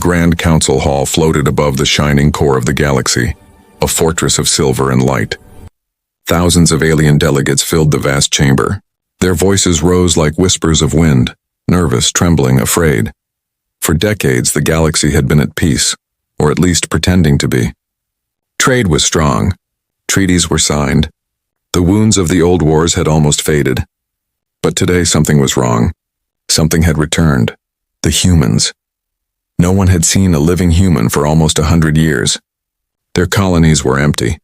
Grand Council Hall floated above the shining core of the galaxy, a fortress of silver and light. Thousands of alien delegates filled the vast chamber. Their voices rose like whispers of wind, nervous, trembling, afraid. For decades, the galaxy had been at peace, or at least pretending to be. Trade was strong. Treaties were signed. The wounds of the old wars had almost faded. But today something was wrong. Something had returned. The humans. No one had seen a living human for almost 100 years. Their colonies were empty.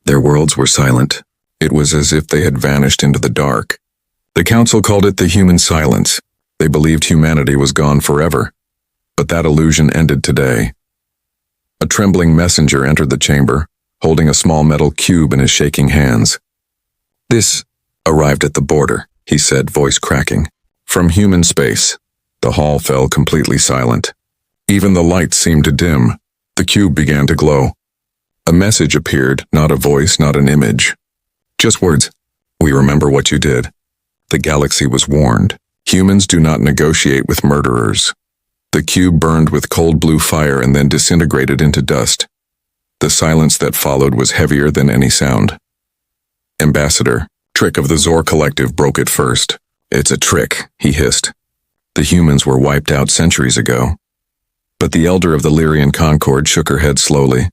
Their worlds were silent. It was as if they had vanished into the dark. The council called it the human silence. They believed humanity was gone forever. But that illusion ended today. A trembling messenger entered the chamber, holding a small metal cube in his shaking hands. "This arrived at the border," he said, voice cracking. From human space. The hall fell completely silent. Even the lights seemed to dim. The cube began to glow. A message appeared, not a voice, not an image. Just words. "We remember what you did." The galaxy was warned. Humans do not negotiate with murderers. The cube burned with cold blue fire and then disintegrated into dust. The silence that followed was heavier than any sound. Ambassador, Trick of the Zor Collective, broke it first. "It's a trick," he hissed. "The humans were wiped out centuries ago." But the elder of the Lyrian Concord shook her head slowly.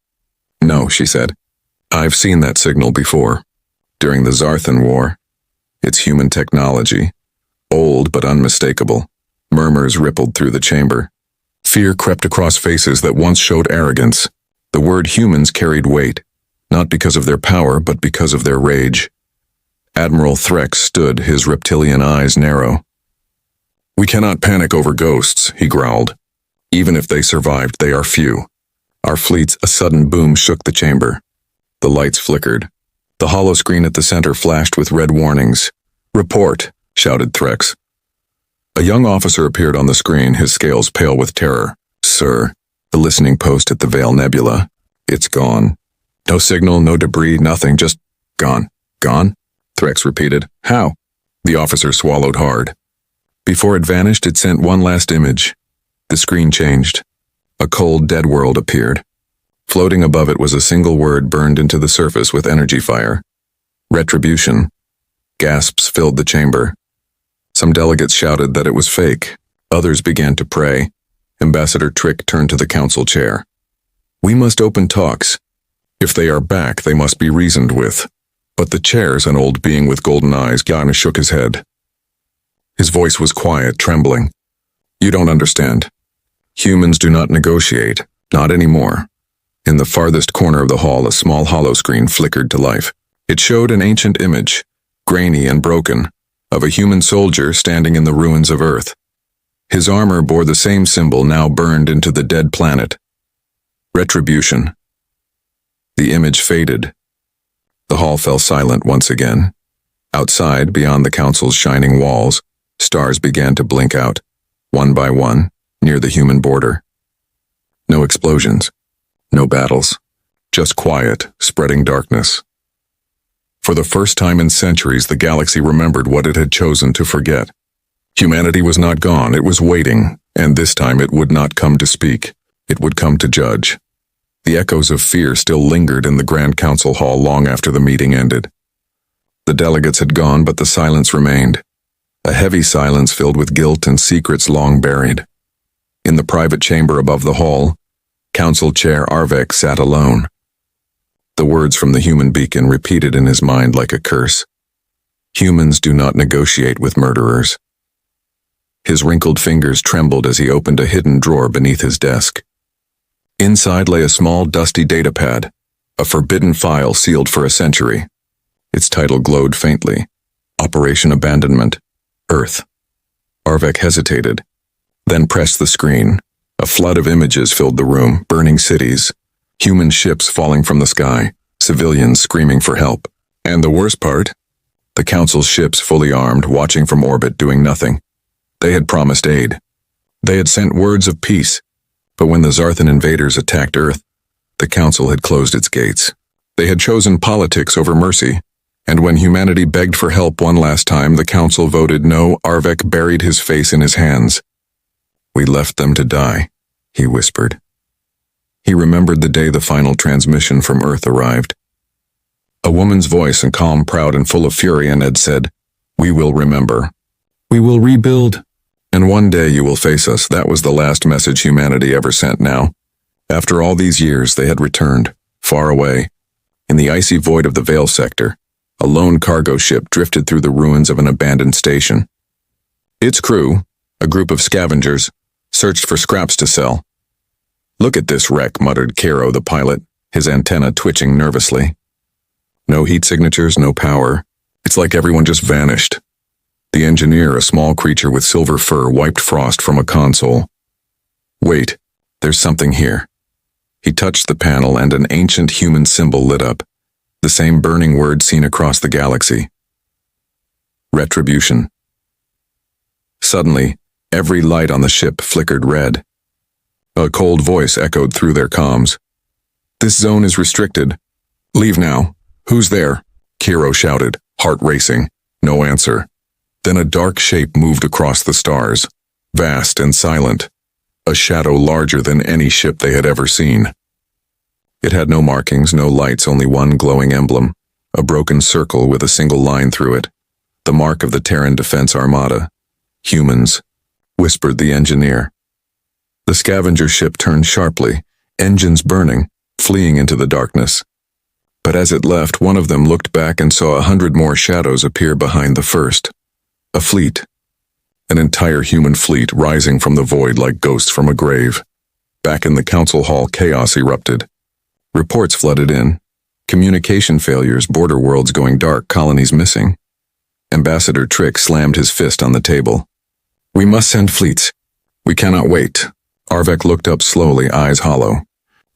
"No," she said. "I've seen that signal before. During the Zarthan War. It's human technology. Old but unmistakable." Murmurs rippled through the chamber. Fear crept across faces that once showed arrogance. The word humans carried weight, not because of their power, but because of their rage. Admiral Threx stood, his reptilian eyes narrow. "We cannot panic over ghosts," he growled. "Even if they survived, they are few. Our fleets." A sudden boom shook the chamber. The lights flickered. The hollow screen at the center flashed with red warnings. "Report," shouted Threx. A young officer appeared on the screen, his scales pale with terror. "Sir, the listening post at the Vale Nebula. It's gone. No signal, no debris, nothing, just gone." "Gone?" Threx repeated. "How?" The officer swallowed hard. Before it vanished, it sent one last image. The screen changed. A cold, dead world appeared. Floating above it was a single word burned into the surface with energy fire. "Retribution." Gasps filled the chamber. Some delegates shouted that it was fake. Others began to pray. Ambassador Trick turned to the council chair. "We must open talks. If they are back, they must be reasoned with." But the chair's an old being with golden eyes. Yana shook his head. His voice was quiet, trembling. "You don't understand. Humans do not negotiate. Not anymore." In the farthest corner of the hall, a small hollow screen flickered to life. It showed an ancient image, grainy and broken, of a human soldier standing in the ruins of Earth. His armor bore the same symbol now burned into the dead planet. Retribution. The image faded. The hall fell silent once again. Outside, beyond the council's shining walls, stars began to blink out, one by one, near the human border. No explosions. No battles. Just quiet, spreading darkness. For the first time in centuries, the galaxy remembered what it had chosen to forget. Humanity was not gone, it was waiting, and this time it would not come to speak. It would come to judge. The echoes of fear still lingered in the Grand Council Hall long after the meeting ended. The delegates had gone, but the silence remained. A heavy silence filled with guilt and secrets long buried. In the private chamber above the hall, Council Chair Arvek sat alone. The words from the human beacon repeated in his mind like a curse. Humans do not negotiate with murderers. His wrinkled fingers trembled as he opened a hidden drawer beneath his desk. Inside lay a small, dusty datapad, a forbidden file sealed for a century. Its title glowed faintly. Operation Abandonment, Earth. Arvek hesitated, then pressed the screen. A flood of images filled the room, burning cities, human ships falling from the sky, civilians screaming for help. And the worst part? The Council's ships fully armed, watching from orbit, doing nothing. They had promised aid. They had sent words of peace. But when the Zarthan invaders attacked Earth, the Council had closed its gates. They had chosen politics over mercy, and when humanity begged for help one last time, the Council voted no. Arvek buried his face in his hands. "We left them to die," he whispered. He remembered the day the final transmission from Earth arrived. A woman's voice, and calm, proud, and full of fury, and had said, "We will remember. We will rebuild. And one day you will face us." That was the last message humanity ever sent now. After all these years, they had returned, far away. In the icy void of the Vale sector, a lone cargo ship drifted through the ruins of an abandoned station. Its crew, a group of scavengers, searched for scraps to sell. "Look at this wreck," muttered Caro, the pilot, his antenna twitching nervously. No heat signatures, no power. It's like everyone just vanished. The engineer, a small creature with silver fur, wiped frost from a console. "Wait, there's something here." He touched the panel and an ancient human symbol lit up, the same burning word seen across the galaxy. Retribution. Suddenly, every light on the ship flickered red. A cold voice echoed through their comms. "This zone is restricted. Leave now. Who's there?" Caro shouted, heart racing. No answer. Then a dark shape moved across the stars, vast and silent, a shadow larger than any ship they had ever seen. It had no markings, no lights, only one glowing emblem, a broken circle with a single line through it, the mark of the Terran Defense Armada. "Humans," whispered the engineer. The scavenger ship turned sharply, engines burning, fleeing into the darkness. But as it left, one of them looked back and saw 100 more shadows appear behind the first. A fleet. An entire human fleet rising from the void like ghosts from a grave. Back in the council hall, chaos erupted. Reports flooded in. Communication failures, border worlds going dark, colonies missing. Ambassador Trick slammed his fist on the table. "We must send fleets. We cannot wait." Arvek looked up slowly, eyes hollow.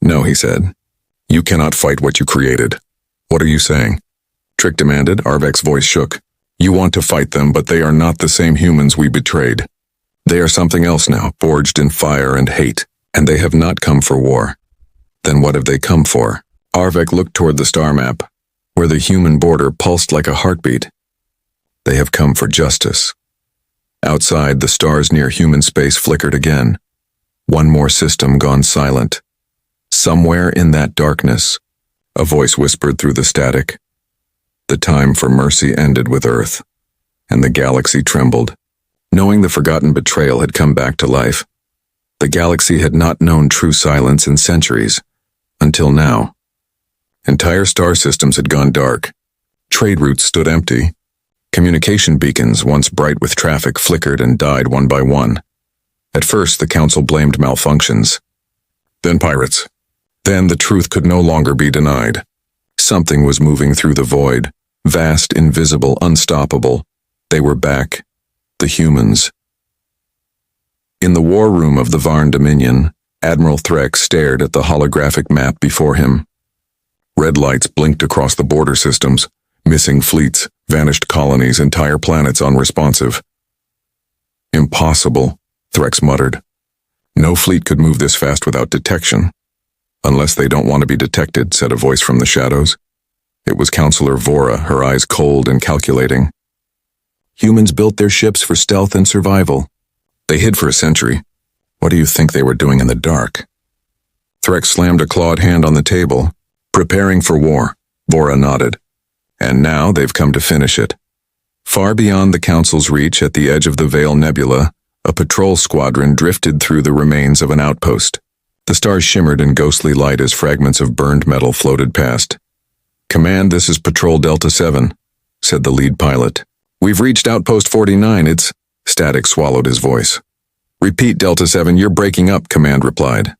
"No," he said. "You cannot fight what you created." "What are you saying?" Trick demanded. Arvek's voice shook. "You want to fight them, but they are not the same humans we betrayed. They are something else now, forged in fire and hate, and they have not come for war." "Then what have they come for?" Arvek looked toward the star map, where the human border pulsed like a heartbeat. "They have come for justice." Outside, the stars near human space flickered again. One more system gone silent. Somewhere in that darkness, a voice whispered through the static. The time for mercy ended with Earth, and the galaxy trembled, knowing the forgotten betrayal had come back to life. The galaxy had not known true silence in centuries, until now. Entire star systems had gone dark. Trade routes stood empty. Communication beacons, once bright with traffic, flickered and died one by one. At first, the council blamed malfunctions. Then pirates. Then the truth could no longer be denied. Something was moving through the void, vast, invisible, unstoppable. They were back. The humans. In the war room of the Varn Dominion, Admiral Threk stared at the holographic map before him. Red lights blinked across the border systems, missing fleets, vanished colonies, entire planets unresponsive. "Impossible," Threx muttered. "No fleet could move this fast without detection." "Unless they don't want to be detected," said a voice from the shadows. It was Counselor Vora, her eyes cold and calculating. "Humans built their ships for stealth and survival. They hid for a century. What do you think they were doing in the dark?" Threx slammed a clawed hand on the table. "Preparing for war," Vora nodded. "And now they've come to finish it." Far beyond the Council's reach, at the edge of the Vale Nebula, a patrol squadron drifted through the remains of an outpost. The stars shimmered in ghostly light as fragments of burned metal floated past. "Command, this is Patrol Delta 7, said the lead pilot. "We've reached Outpost 49, it's..." Static swallowed his voice. "Repeat, Delta 7, you're breaking up," Command replied.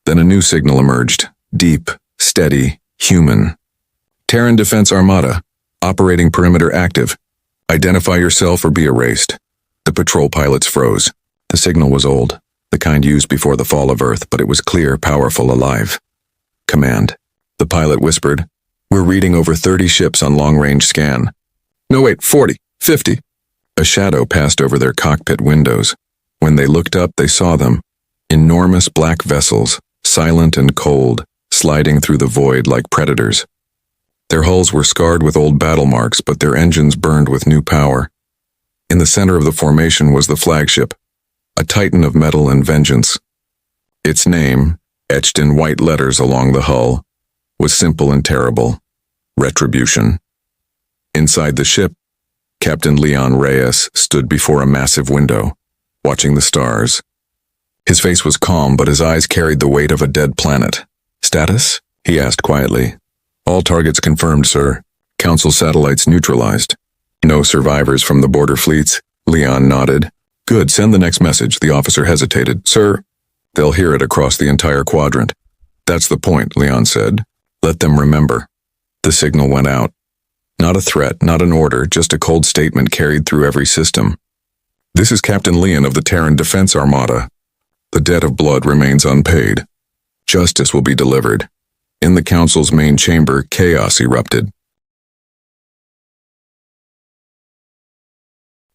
Then a new signal emerged, deep, steady, human. "Terran Defense Armada, operating perimeter active. Identify yourself or be erased." The patrol pilots froze. The signal was old, the kind used before the fall of Earth, but it was clear, powerful, alive. "Command," the pilot whispered. "We're reading over 30 ships on long-range scan." "No, wait, 40, 50. A shadow passed over their cockpit windows. When they looked up, they saw them. Enormous black vessels, silent and cold, sliding through the void like predators. Their hulls were scarred with old battle marks, but their engines burned with new power. In the center of the formation was the flagship, a titan of metal and vengeance. Its name, etched in white letters along the hull, was simple and terrible: Retribution. Inside the ship, Captain Leon Reyes stood before a massive window, watching the stars. His face was calm, but his eyes carried the weight of a dead planet. "Status?" he asked quietly. "All targets confirmed, sir. Council satellites neutralized. No survivors from the border fleets." Leon nodded. "Good, send the next message." The officer hesitated. "Sir, they'll hear it across the entire quadrant." "That's the point," Leon said. "Let them remember." The signal went out. Not a threat, not an order, just a cold statement carried through every system. "This is Captain Leon of the Terran Defense Armada. The debt of blood remains unpaid. Justice will be delivered." In the Council's main chamber, chaos erupted.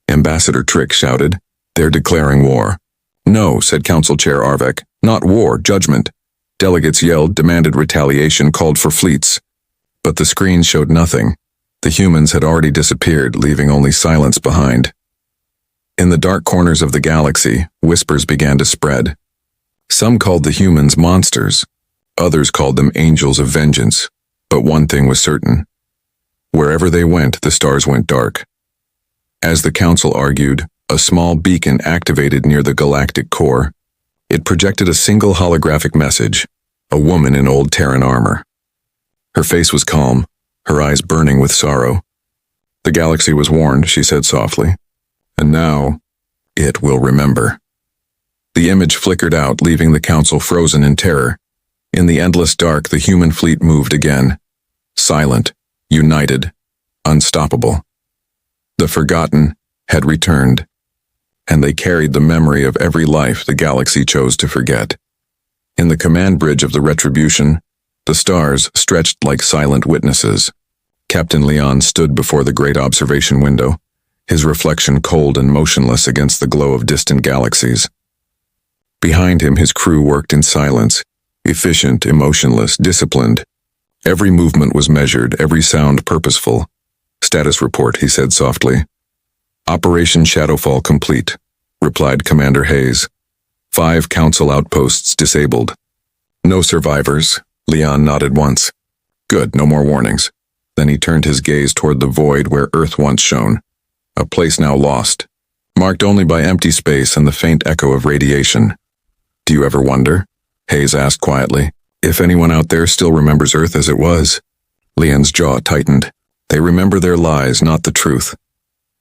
Ambassador Trick shouted, "They're declaring war." "No," said Council Chair Arvek. "Not war, judgment." Delegates yelled, demanded retaliation, called for fleets. But the screen showed nothing. The humans had already disappeared, leaving only silence behind. In the dark corners of the galaxy, whispers began to spread. Some called the humans monsters. Others called them angels of vengeance. But one thing was certain. Wherever they went, the stars went dark. As the Council argued, a small beacon activated near the galactic core. It projected a single holographic message: a woman in old Terran armor. Her face was calm, her eyes burning with sorrow. "The galaxy was warned," she said softly. "And now, it will remember." The image flickered out, leaving the Council frozen in terror. In the endless dark, the human fleet moved again. Silent, united, unstoppable. The forgotten had returned, and they carried the memory of every life the galaxy chose to forget. In the command bridge of the Retribution, the stars stretched like silent witnesses. Captain Leon stood before the great observation window, his reflection cold and motionless against the glow of distant galaxies. Behind him, his crew worked in silence, efficient, emotionless, disciplined. Every movement was measured, every sound purposeful. "Status report," he said softly. "Operation Shadowfall complete," replied Commander Hayes. 5 Council outposts disabled. "No survivors." Leon nodded once. "Good, no more warnings." Then he turned his gaze toward the void where Earth once shone. A place now lost, marked only by empty space and the faint echo of radiation. "Do you ever wonder," Hayes asked quietly, "if anyone out there still remembers Earth as it was?" Leon's jaw tightened. "They remember their lies, not the truth."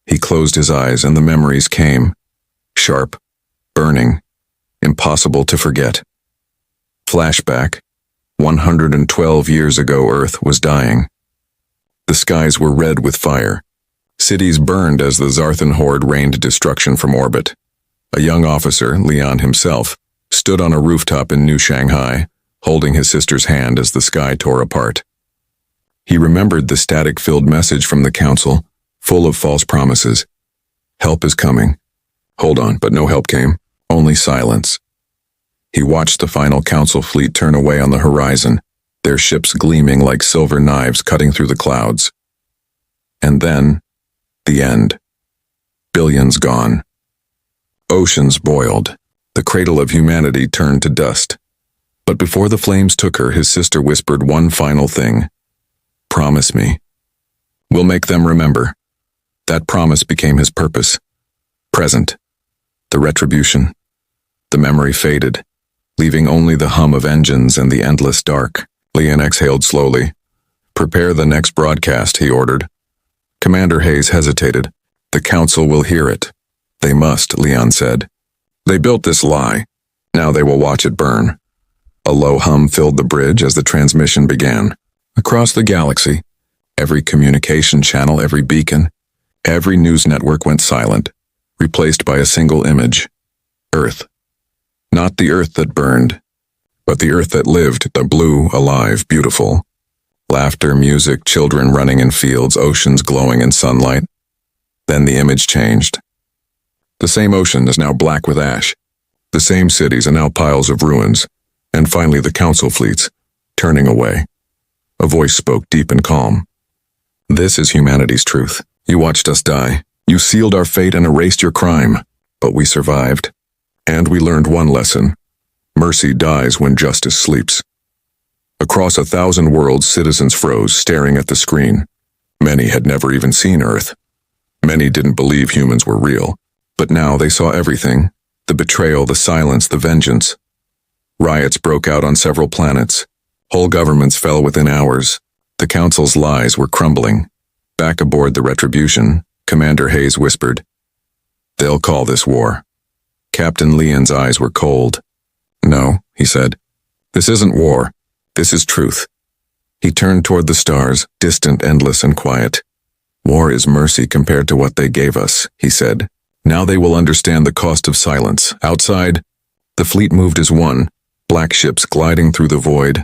He closed his eyes and the memories came. Sharp, burning, impossible to forget. Flashback. 112 years ago, Earth was dying. The skies were red with fire. Cities burned as the Zarthan horde rained destruction from orbit. A young officer, Leon himself, stood on a rooftop in New Shanghai, holding his sister's hand as the sky tore apart. He remembered the static-filled message from the Council, full of false promises. "Help is coming." Hold on, but no help came, only silence. He watched the final Council fleet turn away on the horizon, their ships gleaming like silver knives cutting through the clouds. And then, the end. Billions gone. Oceans boiled. The cradle of humanity turned to dust. But before the flames took her, his sister whispered one final thing. "Promise me. We'll make them remember." That promise became his purpose. Present. The retribution. The memory faded, leaving only the hum of engines and the endless dark. Leon exhaled slowly. "Prepare the next broadcast," he ordered. Commander Hayes hesitated. "The Council will hear it." "They must," Leon said. "They built this lie. Now they will watch it burn." A low hum filled the bridge as the transmission began. Across the galaxy, every communication channel, every beacon, every news network went silent, replaced by a single image. Earth. Not the Earth that burned, but the Earth that lived, the blue, alive, beautiful. Laughter, music, children running in fields, oceans glowing in sunlight. Then the image changed. The same ocean is now black with ash. The same cities are now piles of ruins. And finally the Council fleets, turning away. A voice spoke deep and calm. "This is humanity's truth. You watched us die. You sealed our fate and erased your crime. But we survived. And we learned one lesson. Mercy dies when justice sleeps. Across 1,000 worlds, citizens froze, staring at the screen. Many had never even seen Earth. Many didn't believe humans were real. But now they saw everything. The betrayal, the silence, the vengeance. Riots broke out on several planets. Whole governments fell within hours. The Council's lies were crumbling. Back aboard the Retribution, Commander Hayes whispered, "They'll call this war." Captain Leon's eyes were cold. "No," he said. "This isn't war. This is truth." He turned toward the stars, distant, endless, and quiet. "War is mercy compared to what they gave us," he said. "Now they will understand the cost of silence." Outside, the fleet moved as one, black ships gliding through the void,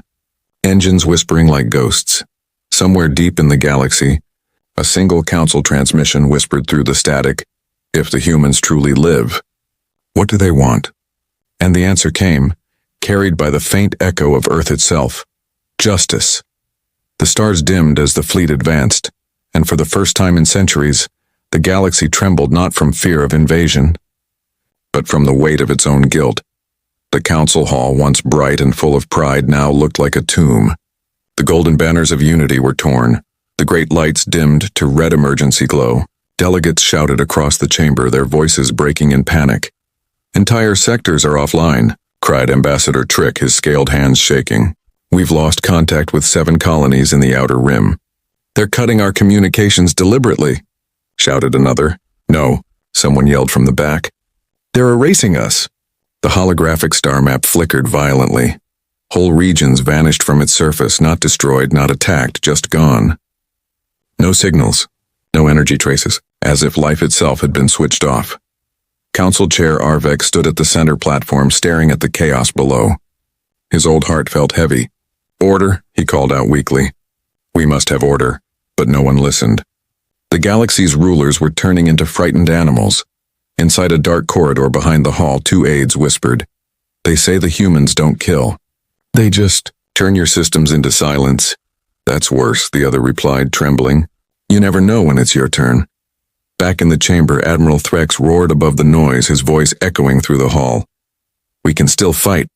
engines whispering like ghosts. Somewhere deep in the galaxy, a single council transmission whispered through the static, "If the humans truly live, what do they want?" And the answer came, carried by the faint echo of Earth itself: justice. The stars dimmed as the fleet advanced, and for the first time in centuries, the galaxy trembled not from fear of invasion, but from the weight of its own guilt. The council hall, once bright and full of pride, now looked like a tomb. The golden banners of unity were torn, the great lights dimmed to red emergency glow. Delegates shouted across the chamber, their voices breaking in panic. "Entire sectors are offline," cried Ambassador Trick, his scaled hands shaking. "We've lost contact with 7 colonies in the outer rim." "They're cutting our communications deliberately," shouted another. "No," someone yelled from the back. "They're erasing us." The holographic star map flickered violently. Whole regions vanished from its surface, not destroyed, not attacked, just gone. No signals, no energy traces, as if life itself had been switched off. Council Chair Arvek stood at the center platform, staring at the chaos below. His old heart felt heavy. "Order," he called out weakly. "We must have order," but no one listened. The galaxy's rulers were turning into frightened animals. Inside a dark corridor behind the hall, 2 aides whispered, "They say the humans don't kill. They just turn your systems into silence." "That's worse," the other replied, trembling. "You never know when it's your turn." Back in the chamber, Admiral Threx roared above the noise, his voice echoing through the hall. "We can still fight.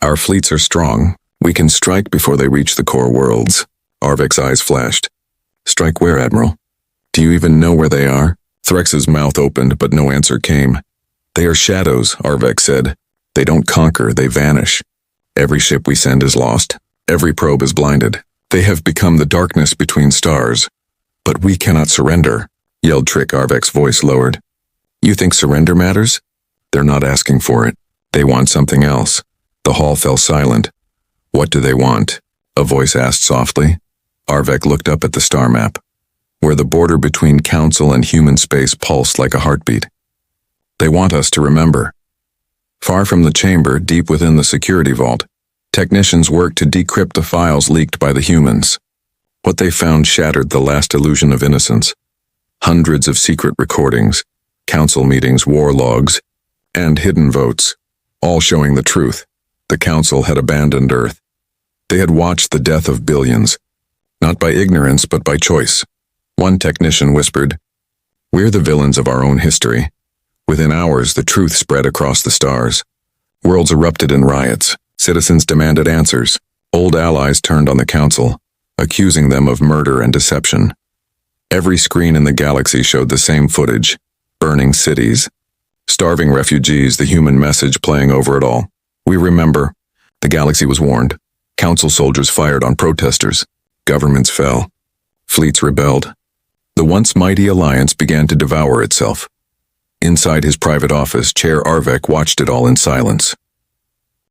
Our fleets are strong. We can strike before they reach the core worlds." Arvek's eyes flashed. "Strike where, Admiral? Do you even know where they are?" Threx's mouth opened, but no answer came. "They are shadows," Arvek said. "They don't conquer, they vanish. Every ship we send is lost. Every probe is blinded. They have become the darkness between stars. But we cannot surrender," yelled Trick. Arvek's voice lowered. "You think surrender matters? They're not asking for it. They want something else." The hall fell silent. "What do they want?" a voice asked softly. Arvek looked up at the star map, where the border between council and human space pulsed like a heartbeat. "They want us to remember." Far from the chamber, deep within the security vault, technicians worked to decrypt the files leaked by the humans. What they found shattered the last illusion of innocence. Hundreds of secret recordings, council meetings, war logs, and hidden votes, all showing the truth. The council had abandoned Earth. They had watched the death of billions, not by ignorance but by choice. One technician whispered, "We're the villains of our own history." Within hours, the truth spread across the stars. Worlds erupted in riots. Citizens demanded answers. Old allies turned on the council, accusing them of murder and deception. Every screen in the galaxy showed the same footage: burning cities, starving refugees, the human message playing over it all. "We remember." The galaxy was warned. Council soldiers fired on protesters. Governments fell. Fleets rebelled. The once mighty alliance began to devour itself. Inside his private office, Chair Arvek watched it all in silence.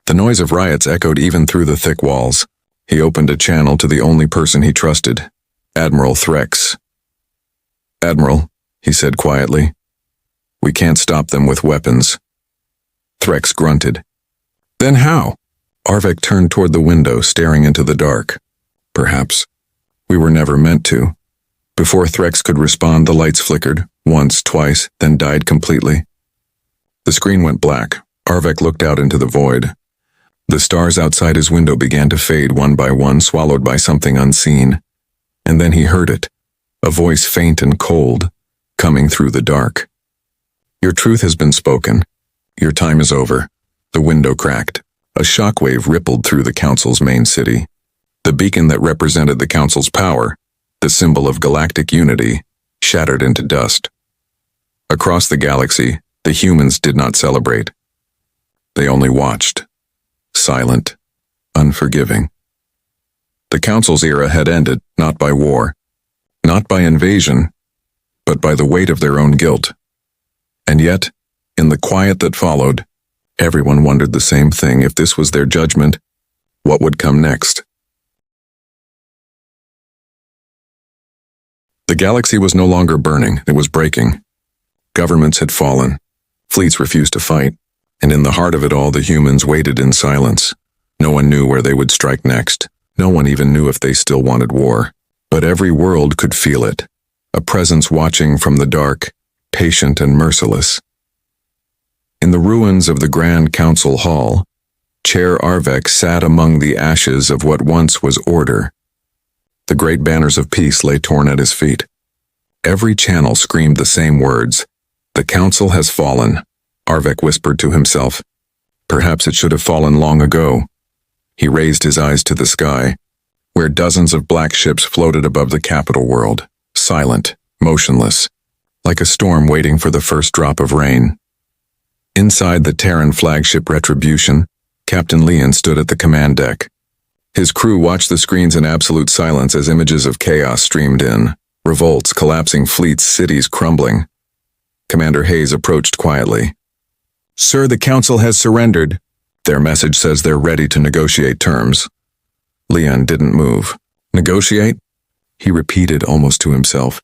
The noise of riots echoed even through the thick walls. He opened a channel to the only person he trusted, Admiral Threx. "Admiral," he said quietly, "we can't stop them with weapons." Threx grunted. "Then how?" Arvek turned toward the window, staring into the dark. "Perhaps. We were never meant to." Before Threx could respond, the lights flickered, once, twice, then died completely. The screen went black. Arvek looked out into the void. The stars outside his window began to fade one by one, swallowed by something unseen. And then he heard it, a voice faint and cold, coming through the dark. "Your truth has been spoken. Your time is over. The window cracked. A shockwave rippled through the council's main city. The beacon that represented the council's power, the symbol of galactic unity, shattered into dust. Across the galaxy, the humans did not celebrate. They only watched. Silent, unforgiving. The council's era had ended, not by war, not by invasion, but by the weight of their own guilt. And yet, in the quiet that followed, everyone wondered the same thing. If this was their judgment, what would come next? The galaxy was no longer burning, it was breaking. Governments had fallen, fleets refused to fight, and in the heart of it all the humans waited in silence. No one knew where they would strike next. No one even knew if they still wanted war. But every world could feel it, a presence watching from the dark, patient and merciless. In the ruins of the Grand Council Hall, Chair Arvek sat among the ashes of what once was order. The great banners of peace lay torn at his feet. Every channel screamed the same words. "The council has fallen," Arvek whispered to himself. Perhaps it should have fallen long ago. He raised his eyes to the sky, where dozens of black ships floated above the capital world, silent, motionless, like a storm waiting for the first drop of rain. Inside the Terran flagship Retribution, Captain Leon stood at the command deck. His crew watched the screens in absolute silence as images of chaos streamed in, revolts, collapsing fleets, cities crumbling. Commander Hayes approached quietly. "Sir, the council has surrendered. Their message says they're ready to negotiate terms." Leon didn't move. "Negotiate?" he repeated almost to himself.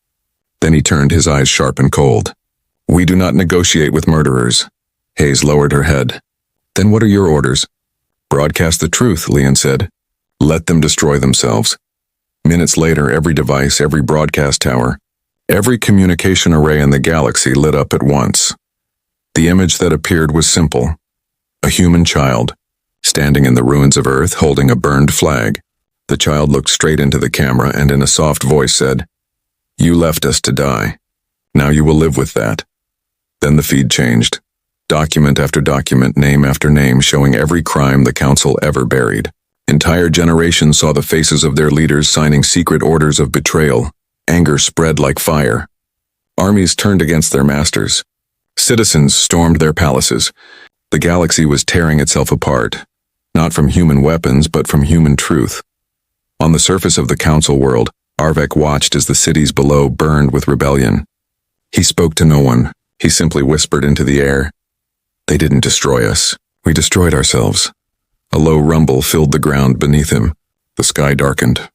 Then he turned, his eyes sharp and cold. "We do not negotiate with murderers." Hayes lowered her head. "Then what are your orders?" "Broadcast the truth," Leon said. "Let them destroy themselves." Minutes later, every device, every broadcast tower, every communication array in the galaxy lit up at once. The image that appeared was simple. A human child, standing in the ruins of Earth, holding a burned flag. The child looked straight into the camera and in a soft voice said, "You left us to die. Now you will live with that." Then the feed changed. Document after document, name after name, showing every crime the council ever buried. Entire generations saw the faces of their leaders signing secret orders of betrayal. Anger spread like fire. Armies turned against their masters. Citizens stormed their palaces. The galaxy was tearing itself apart, not from human weapons, but from human truth. On the surface of the council world, Arvek watched as the cities below burned with rebellion. He spoke to no one. He simply whispered into the air, "They didn't destroy us. We destroyed ourselves." A low rumble filled the ground beneath him. The sky darkened.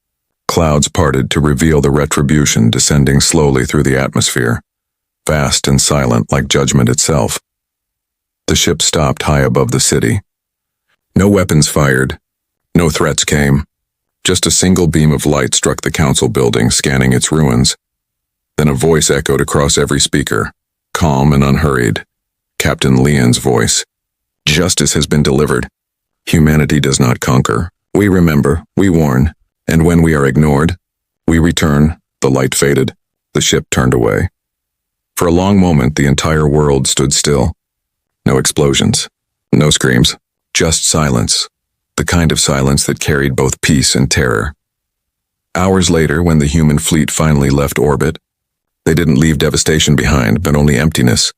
Clouds parted to reveal the Retribution descending slowly through the atmosphere, vast and silent like judgment itself. The ship stopped high above the city. No weapons fired. No threats came. Just a single beam of light struck the council building, scanning its ruins. Then a voice echoed across every speaker, calm and unhurried. Captain Leon's voice. "Justice has been delivered. Humanity does not conquer. We remember, we warn, and when we are ignored, we return." The light faded. The ship turned away. For a long moment, the entire world stood still. No explosions, no screams, just silence, the kind of silence that carried both peace and terror. Hours later, when the human fleet finally left orbit, they didn't leave devastation behind, but only emptiness.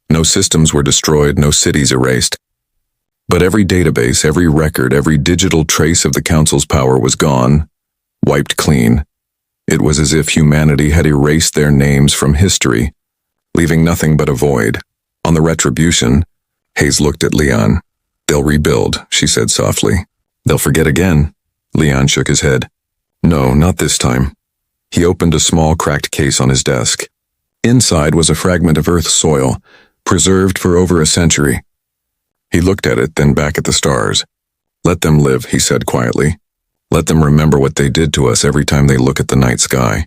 No systems were destroyed, no cities erased. But every database, every record, every digital trace of the council's power was gone, wiped clean. It was as if humanity had erased their names from history, leaving nothing but a void. On the Retribution, Hayes looked at Leon. "They'll rebuild," she said softly. "They'll forget again." Leon shook his head. "No, not this time." He opened a small cracked case on his desk. Inside was a fragment of Earth's soil, preserved for over a century. He looked at it, then back at the stars. "Let them live," he said quietly. "Let them remember what they did to us every time they look at the night sky."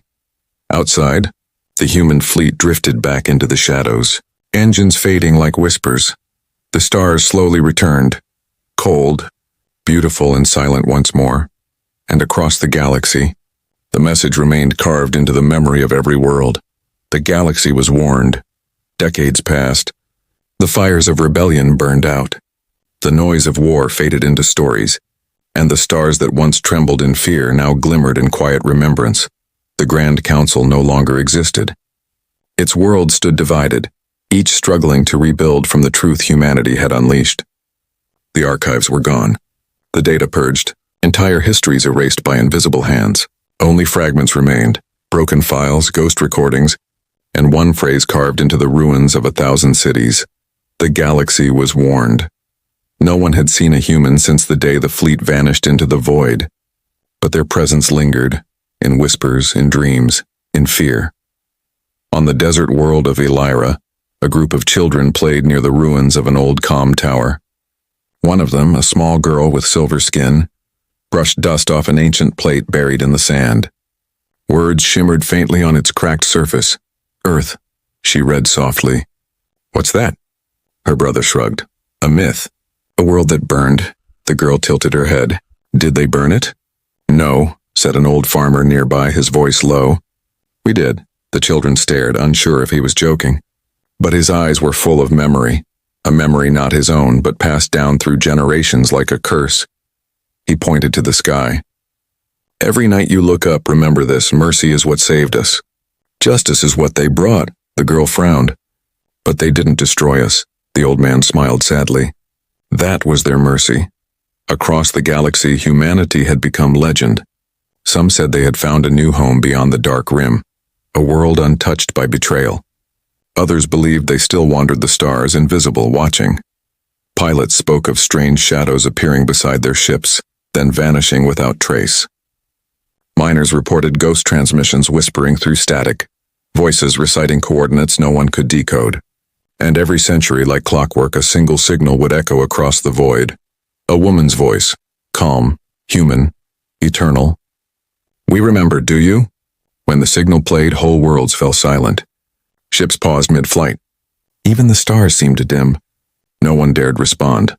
Outside, the human fleet drifted back into the shadows, engines fading like whispers. The stars slowly returned, cold, beautiful and silent once more. And across the galaxy, the message remained carved into the memory of every world. The galaxy was warned. Decades passed. The fires of rebellion burned out. The noise of war faded into stories, and the stars that once trembled in fear now glimmered in quiet remembrance. The Grand Council no longer existed. Its world stood divided, each struggling to rebuild from the truth humanity had unleashed. The archives were gone. The data purged, entire histories erased by invisible hands. Only fragments remained, broken files, ghost recordings, and one phrase carved into the ruins of 1,000 cities. The galaxy was warned. No one had seen a human since the day the fleet vanished into the void, but their presence lingered, in whispers, in dreams, in fear. On the desert world of Elira, a group of children played near the ruins of an old comm tower. One of them, a small girl with silver skin, brushed dust off an ancient plate buried in the sand. Words shimmered faintly on its cracked surface. "Earth," she read softly. "What's that?" Her brother shrugged. "A myth. A world that burned." The girl tilted her head. "Did they burn it?" "No," said an old farmer nearby, his voice low. "We did." The children stared, unsure if he was joking. But his eyes were full of memory, a memory not his own, but passed down through generations like a curse. He pointed to the sky. "Every night you look up, remember this: mercy is what saved us. Justice is what they brought." The girl frowned. "But they didn't destroy us." The old man smiled sadly. "That was their mercy. Across the galaxy, humanity had become legend. Some said they had found a new home beyond the dark rim, a world untouched by betrayal. Others believed they still wandered the stars, invisible, watching. Pilots spoke of strange shadows appearing beside their ships, then vanishing without trace. Miners reported ghost transmissions whispering through static, voices reciting coordinates no one could decode. And every century, like clockwork, a single signal would echo across the void. A woman's voice, calm, human, eternal. "We remember, do you?" When the signal played, whole worlds fell silent. Ships paused mid-flight. Even the stars seemed to dim. No one dared respond.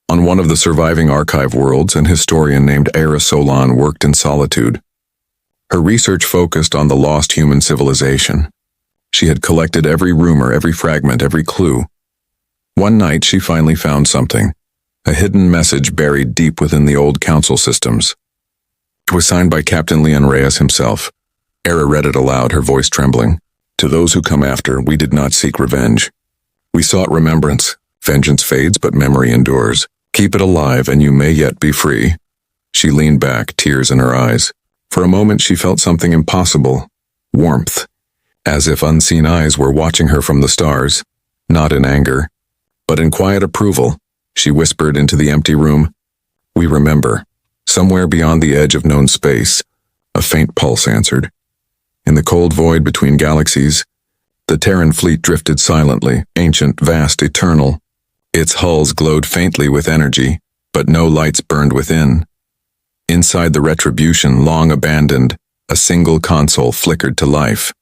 On one of the surviving archive worlds, an historian named Era Solon worked in solitude. Her research focused on the lost human civilization. She had collected every rumor, every fragment, every clue. One night she finally found something, a hidden message buried deep within the old council systems. It was signed by Captain Leon Reyes himself. Era read it aloud, her voice trembling. "To those who come after, we did not seek revenge. We sought remembrance. Vengeance fades, but memory endures. Keep it alive, and you may yet be free." She leaned back, tears in her eyes. For a moment she felt something impossible, warmth, as if unseen eyes were watching her from the stars, not in anger, but in quiet approval. She whispered into the empty room, "We remember." Somewhere beyond the edge of known space, a faint pulse answered. In the cold void between galaxies, the Terran fleet drifted silently, ancient, vast, eternal. Its hulls glowed faintly with energy, but no lights burned within. Inside the Retribution, long abandoned, a single console flickered to life.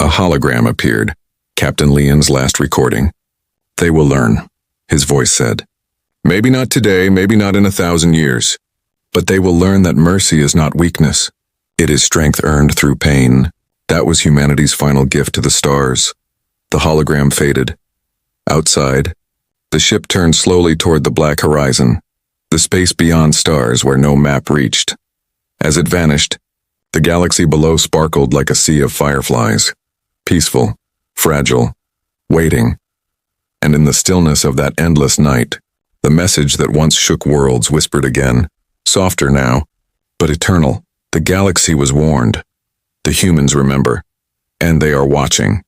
A hologram appeared, Captain Leon's last recording. "They will learn," his voice said. "Maybe not today, maybe not in 1,000 years, but they will learn that mercy is not weakness. It is strength earned through pain." That was humanity's final gift to the stars. The hologram faded. Outside, the ship turned slowly toward the black horizon, the space beyond stars where no map reached. As it vanished, the galaxy below sparkled like a sea of fireflies, peaceful, fragile, waiting. And in the stillness of that endless night, the message that once shook worlds whispered again, softer now, but eternal. The galaxy was warned. The humans remember, and they are watching.